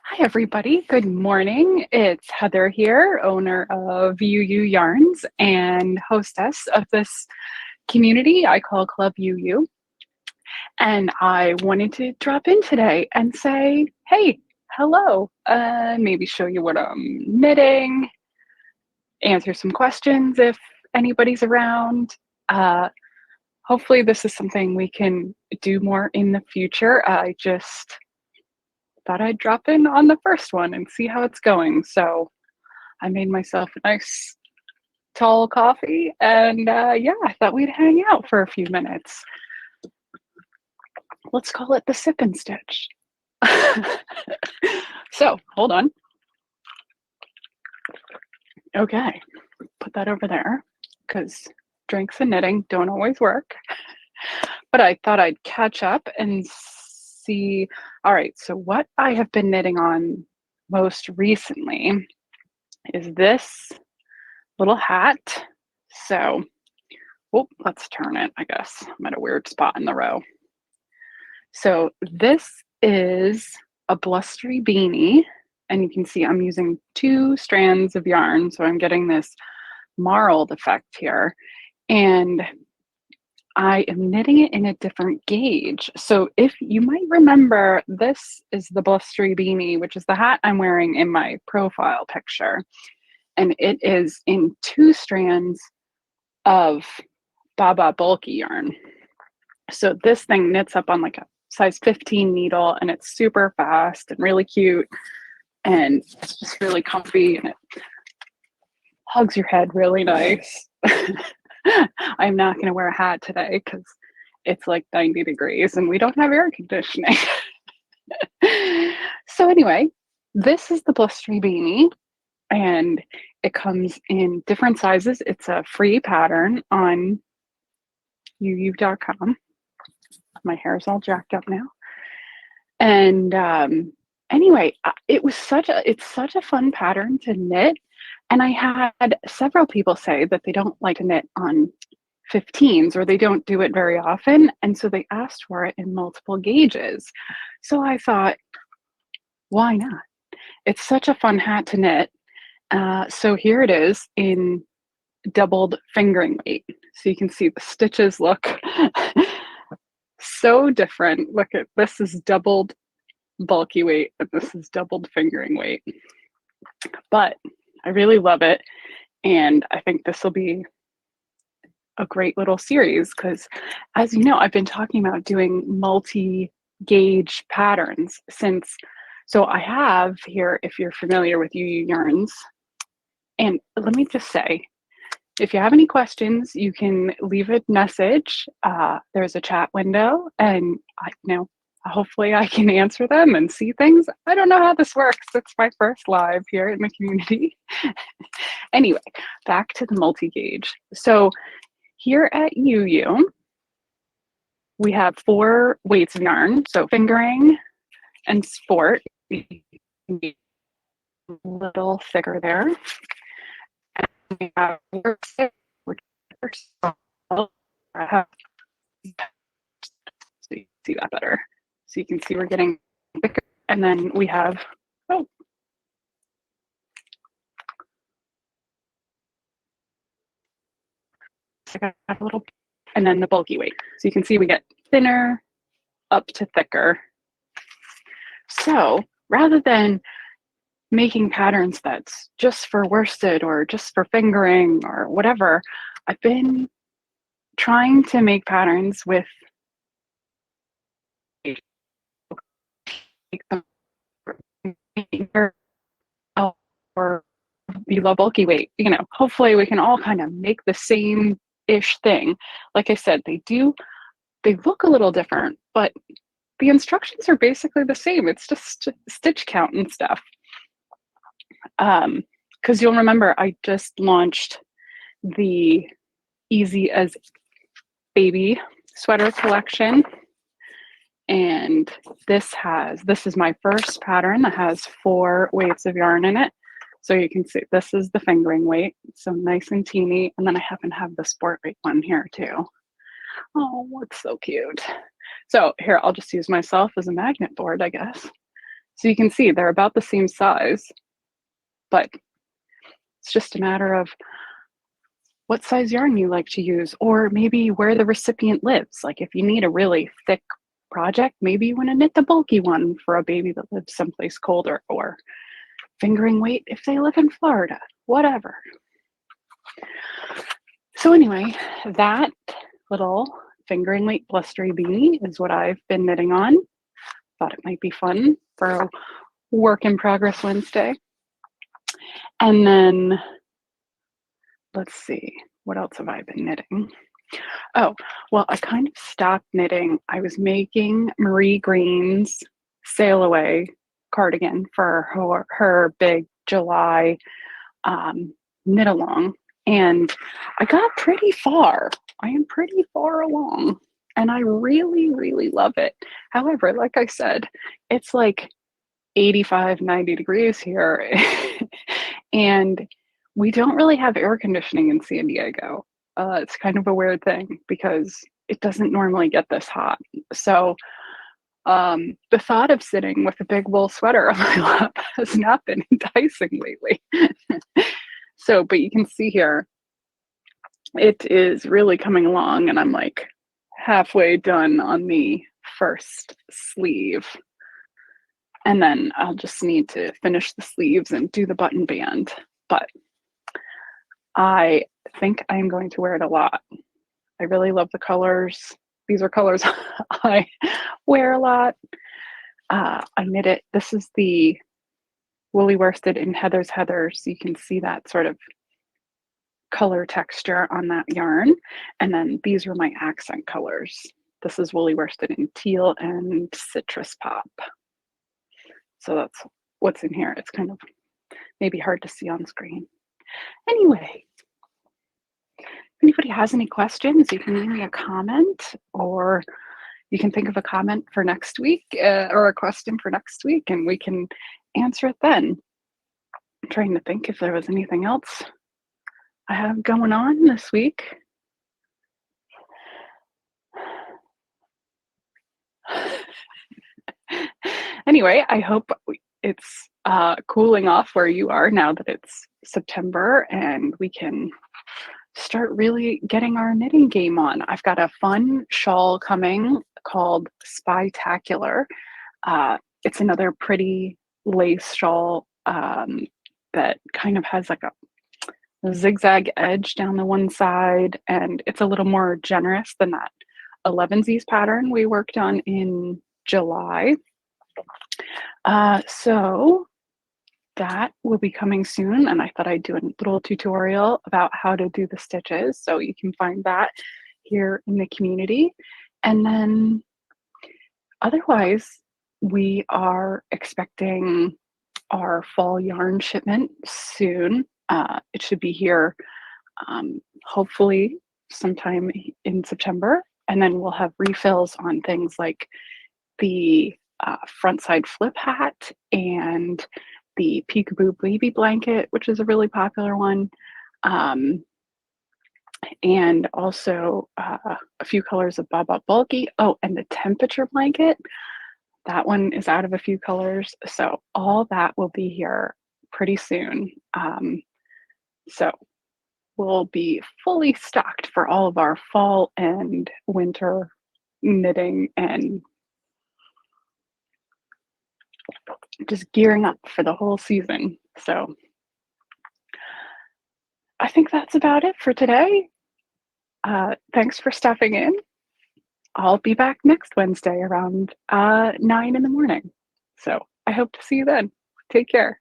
Hi, everybody. Good morning. It's Heather here, owner of UU Yarns and hostess of this community I call Club UU. And I wanted to drop in today and say, hey, hello. Maybe show you what I'm knitting, answer some questions if anybody's around. Uh, Hopefully, this is something we can do more in the future. I just thought I'd drop in on the first one and see how it's going. So I made myself a nice tall coffee and yeah, I thought we'd hang out for a few minutes. Let's call it the sip and stitch. So hold on. Okay, put that over there because drinks and knitting don't always work. But I thought I'd catch up and see. All right, so what I have been knitting on most recently is this little hat. So, oh, let's turn it. I guess I'm at a weird spot in the row. So this is a blustery beanie, and you can see I'm using 2 strands of yarn, so I'm getting this marled effect here. And I am knitting it in a different gauge. So if you might remember, this is the blustery beanie, which is the hat I'm wearing in my profile picture. And it is in 2 strands of Baba bulky yarn. So this thing knits up on like a size 15 needle, and it's super fast and really cute, and it's just really comfy, and it hugs your head really nice. I'm not going to wear a hat today because it's like 90 degrees and we don't have air conditioning. So anyway, this is the blustery beanie, and it comes in different sizes. It's a free pattern on uu.com. My hair's all jacked up now. And anyway, it's such a fun pattern to knit. And I had several people say that they don't like to knit on 15s or they don't do it very often. And so they asked for it in multiple gauges. So I thought, why not? It's such a fun hat to knit. So here it is in doubled fingering weight. So you can see the stitches look so different. Look at this is doubled bulky weight and this is doubled fingering weight. But I really love it. And I think this will be a great little series because, as you know, I've been talking about doing multi-gauge patterns since. So I have here, if you're familiar with UU Yarns, and let me just say, if you have any questions, you can leave a message. There's a chat window, and hopefully I can answer them and see things. I don't know how this works. It's my first live here in the community. Anyway, back to the multi-gauge. So here at UU, we have 4 weights of yarn. So fingering and sport, a little thicker there. And we have which so you see that better. So you can see we're getting thicker. And then we have, a little, and then the bulky weight. So you can see we get thinner up to thicker. So rather than making patterns that's just for worsted or just for fingering or whatever, I've been trying to make patterns with or below bulky weight. Hopefully we can all kind of make the same ish thing. Like I said, they look a little different, but the instructions are basically the same. It's just stitch count and stuff. Because you'll remember I just launched the Easy as Baby sweater collection, and this is my first pattern that has 4 weights of yarn in it. So you can see this is the fingering weight, so nice and teeny, and then I happen to have the sport weight one here too. Oh, it's so cute. So here, I'll just use myself as a magnet board, I guess. So you can see they're about the same size, but it's just a matter of what size yarn you like to use, or maybe where the recipient lives. Like if you need a really thick project, maybe you want to knit the bulky one for a baby that lives someplace colder, or fingering weight if they live in Florida, whatever. So anyway, that little fingering weight blustery beanie is what I've been knitting on. Thought it might be fun for a work in progress Wednesday. And then let's see, what else have I been knitting? Oh, well, I kind of stopped knitting. I was making Marie Green's Sail Away cardigan for her big July knit along, and I got pretty far. I am pretty far along, and I really, really love it. However, like I said, it's like 85, 90 degrees here, and we don't really have air conditioning in San Diego. It's kind of a weird thing because it doesn't normally get this hot. So the thought of sitting with a big wool sweater on my lap has not been enticing lately. So, but you can see here, it is really coming along, and I'm like halfway done on the first sleeve. And then I'll just need to finish the sleeves and do the button band. But I think I'm going to wear it a lot. I really love the colors. These are colors I wear a lot. I knit it. This is the woolly worsted in Heather's Heather, so you can see that sort of color texture on that yarn. And then these are my accent colors. This is woolly worsted in teal and citrus pop. So that's what's in here. It's kind of maybe hard to see on screen. Anyway, if anybody has any questions, you can leave me a comment, or you can think of a comment for next week, or a question for next week, and we can answer it then. I'm trying to think if there was anything else I have going on this week. Anyway, I hope it's cooling off where you are now that it's September, and we can start really getting our knitting game on. I've got a fun shawl coming called Spytacular. It's another pretty lace shawl that kind of has like a zigzag edge down the one side, and it's a little more generous than that 11sies pattern we worked on in July. So that will be coming soon, and I thought I'd do a little tutorial about how to do the stitches, so you can find that here in the community. And then otherwise, we are expecting our fall yarn shipment soon. It should be here hopefully sometime in September, and then we'll have refills on things like the front side flip hat and the peekaboo baby blanket, which is a really popular one, and also a few colors of Bob Up Bulky. Oh, and the temperature blanket, that one is out of a few colors. So all that will be here pretty soon. So we'll be fully stocked for all of our fall and winter knitting, and just gearing up for the whole season. So I think that's about it for today. Thanks for stopping in. I'll be back next Wednesday around 9 in the morning. So I hope to see you then. Take care.